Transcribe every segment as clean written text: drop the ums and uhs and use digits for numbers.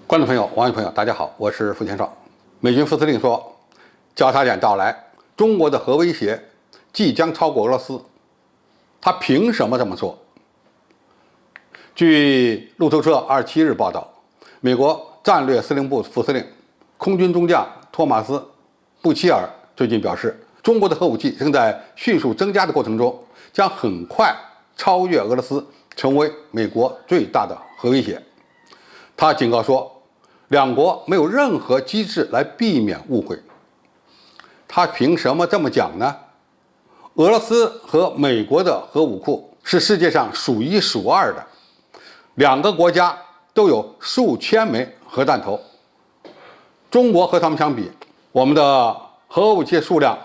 观众朋友、网友朋友，大家好，我是付天少。美军副司令说，交叉点到来，中国的核威胁即将超过俄罗斯。他凭什么这么说？据路透社27日报道，美国战略司令部副司令、空军中将托马斯·布希尔最近表示，中国的核武器正在迅速增加的过程中，将很快超越俄罗斯，成为美国最大的核威胁。他警告说，两国没有任何机制来避免误会。他凭什么这么讲呢？俄罗斯和美国的核武库是世界上数一数二的，两个国家都有数千枚核弹头。中国和他们相比，我们的核武器数量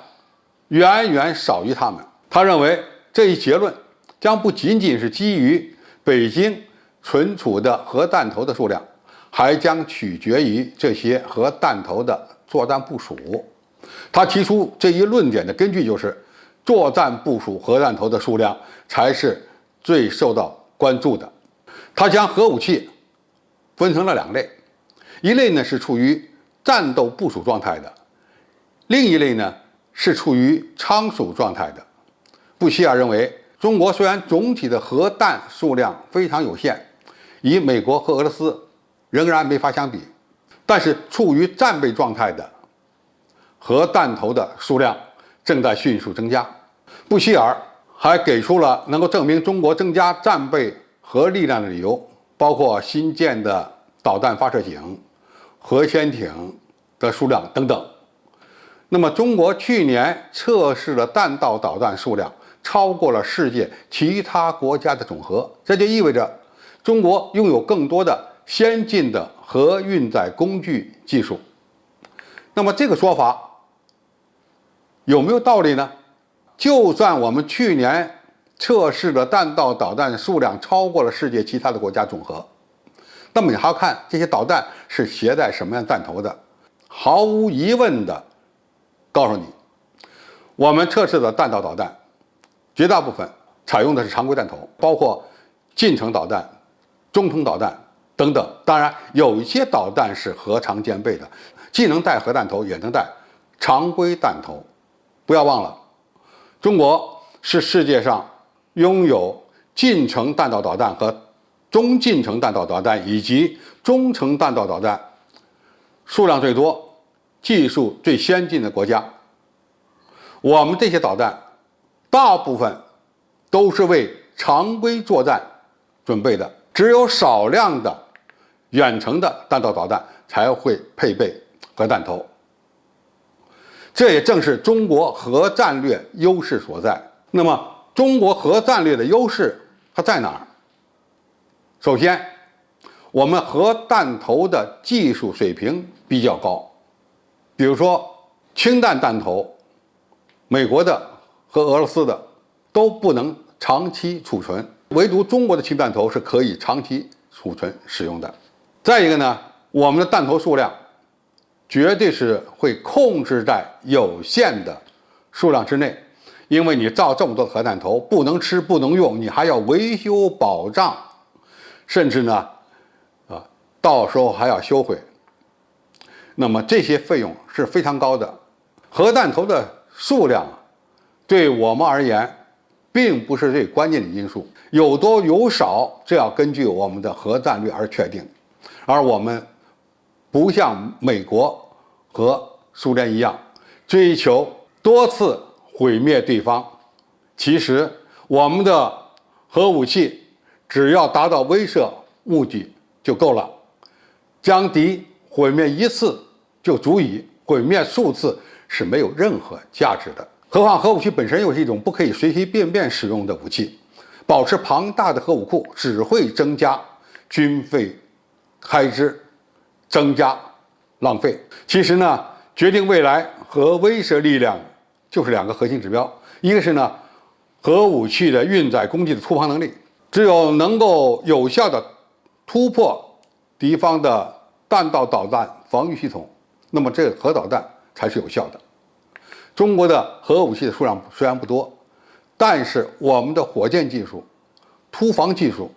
远远少于他们。他认为这一结论将不仅仅是基于北京存储的核弹头的数量，还将取决于这些核弹头的作战部署。他提出这一论点的根据就是，作战部署核弹头的数量才是最受到关注的。他将核武器分成了两类，一类呢是处于战斗部署状态的，另一类呢是处于仓储状态的。布希尔认为，中国虽然总体的核弹数量非常有限，与美国和俄罗斯仍然没法相比，但是处于战备状态的核弹头的数量正在迅速增加。布希尔还给出了能够证明中国增加战备核力量的理由，包括新建的导弹发射井、核潜艇的数量等等。那么，中国去年测试的弹道导弹数量超过了世界其他国家的总和，这就意味着中国拥有更多的先进的核运载工具技术。那么这个说法有没有道理呢？就算我们去年测试的弹道导弹数量超过了世界其他的国家总和，那么你还要看这些导弹是携带什么样弹头的。毫无疑问的告诉你，我们测试的弹道导弹绝大部分采用的是常规弹头，包括近程导弹、中程导弹等等。当然，有一些导弹是核常兼备的，既能带核弹头，也能带常规弹头。不要忘了，中国是世界上拥有近程弹道导弹和中近程弹道导弹以及中程弹道导弹数量最多、技术最先进的国家。我们这些导弹大部分都是为常规作战准备的，只有少量的远程的弹道导弹才会配备核弹头。这也正是中国核战略优势所在。那么，中国核战略的优势它在哪儿？首先，我们核弹头的技术水平比较高，比如说氢弹弹头，美国的和俄罗斯的都不能长期储存，唯独中国的氢弹头是可以长期储存使用的。再一个呢，我们的弹头数量绝对是会控制在有限的数量之内，因为你造这么多的核弹头，不能吃不能用，你还要维修保障，甚至呢，到时候还要修毁。那么这些费用是非常高的。核弹头的数量对我们而言并不是最关键的因素，有多有少，这要根据我们的核战略而确定。而我们不像美国和苏联一样追求多次毁灭对方，其实我们的核武器只要达到威慑目的就够了，将敌毁灭一次就足以，毁灭数次是没有任何价值的。何况核武器本身又是一种不可以随随便便使用的武器，保持庞大的核武库只会增加军费开支，增加浪费。其实呢，决定未来核威慑力量就是两个核心指标，一个是呢核武器的运载攻击的突防能力，只有能够有效的突破敌方的弹道导弹防御系统，那么这个核导弹才是有效的。中国的核武器的数量虽然不多，但是我们的火箭技术、突防技术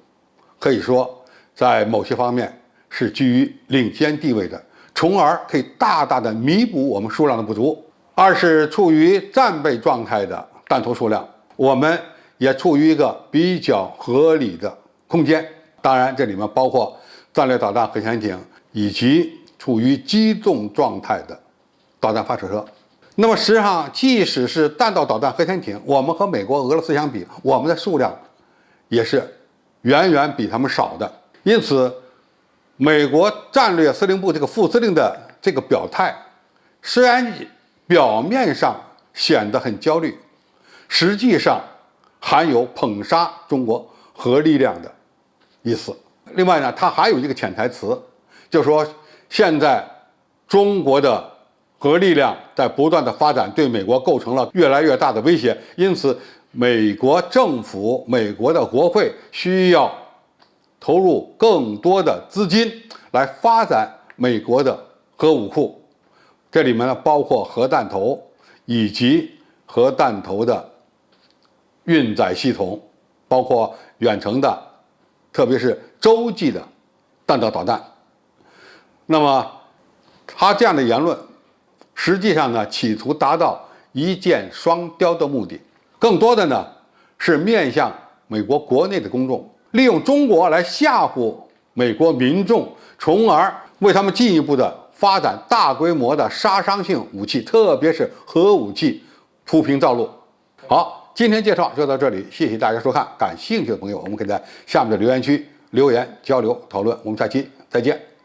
可以说在某些方面是居于领先地位的，从而可以大大的弥补我们数量的不足。二是处于战备状态的弹头数量，我们也处于一个比较合理的空间。当然，这里面包括战略导弹核潜艇以及处于机动状态的导弹发射车。那么实际上，即使是弹道导弹核潜艇，我们和美国、俄罗斯相比，我们的数量也是远远比他们少的。因此，美国战略司令部这个副司令的这个表态，虽然表面上显得很焦虑，实际上含有捧杀中国核力量的意思。另外呢，它还有一个潜台词，就是说现在中国的核力量在不断的发展，对美国构成了越来越大的威胁。因此，美国政府、美国的国会需要投入更多的资金来发展美国的核武库。这里面呢，包括核弹头以及核弹头的运载系统，包括远程的，特别是洲际的弹道导弹。那么，他这样的言论，实际上呢，企图达到一箭双雕的目的，更多的呢是面向美国国内的公众，利用中国来吓唬美国民众，从而为他们进一步的发展大规模的杀伤性武器，特别是核武器铺平道路。好，今天介绍就到这里，谢谢大家收看。感兴趣的朋友，我们可以在下面的留言区留言交流讨论。我们下期再见。